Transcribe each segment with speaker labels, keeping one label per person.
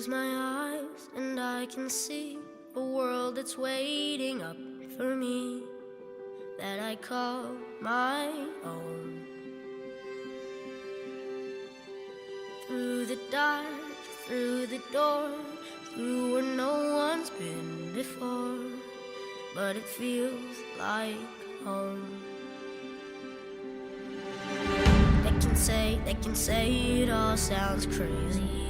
Speaker 1: close my eyes and I can see a world that's waiting up for me, that I call my own. Through the dark, through the door, through where no one's been before, but it feels like home. They can say it all sounds crazy.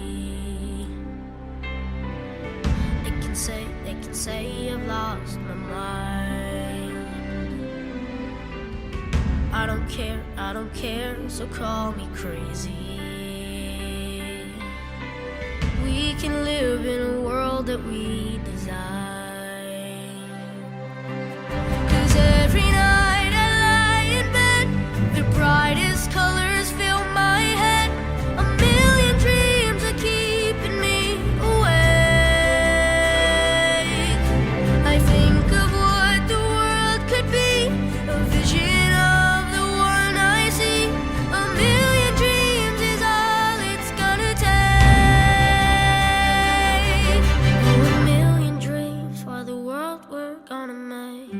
Speaker 1: They can say I've lost my mind. I don't care, so call me crazy. We can live in a world that we design. 'Cause every night I lie in bed, the brightest colors fill my head. A million dreams are keeping me awake. I think of what the world could be, a vision of the one I see. A million dreams is all it's gonna take. Oh, a million dreams for the world we're gonna make.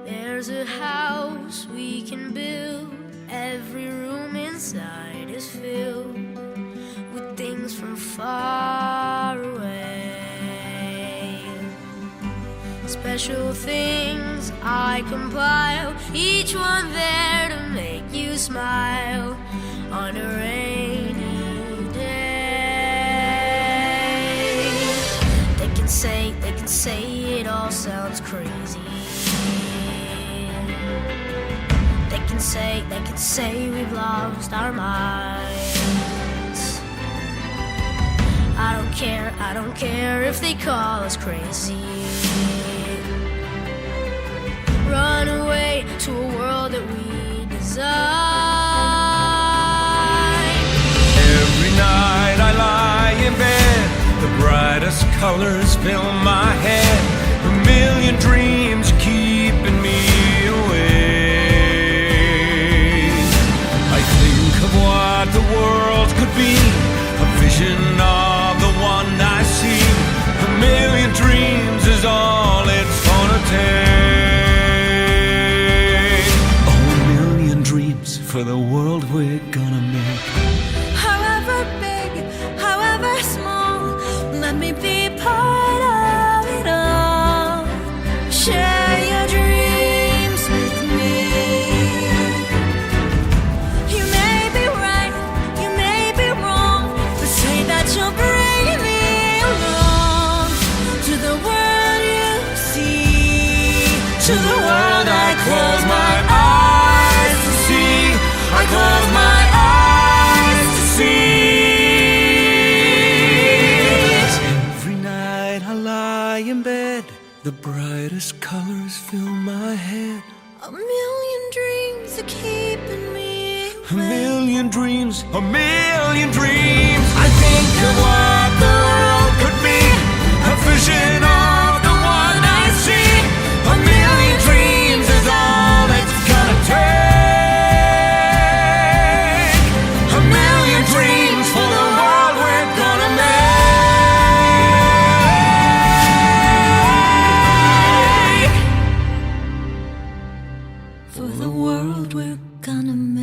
Speaker 1: There's a house we can build. Every room inside is filled with things from far away. Special things I compile, each one there to make you smile on a rainy day. They can say it all sounds crazy. They can say we've lost our minds. I don't care if they call us crazy. Run away to a world that we design.
Speaker 2: Every night I lie in bed, the brightest colors fill my head. A million dreams keeping me awake. I think of what the world could be, a vision of the one I see. A million dreams is all it's gonna take. Oh, a million dreams for the world we're gonna make.
Speaker 3: However big, however small, let me be part of it all. Share your dreams with me. You may be right, you may be wrong, but say that you'll bring me along to the world you see, to the world I close my eyes to see. I close my eyes to see.
Speaker 2: Every night I lie in bed, the brightest colors fill my head.
Speaker 3: A million dreams are keeping me
Speaker 2: A million dreams, a million dreams. I think of what the world could be, a vision of the one I see. A million dreams is all it's gonna take. A million dreams for the world we're gonna make.
Speaker 3: for the world we're gonna make.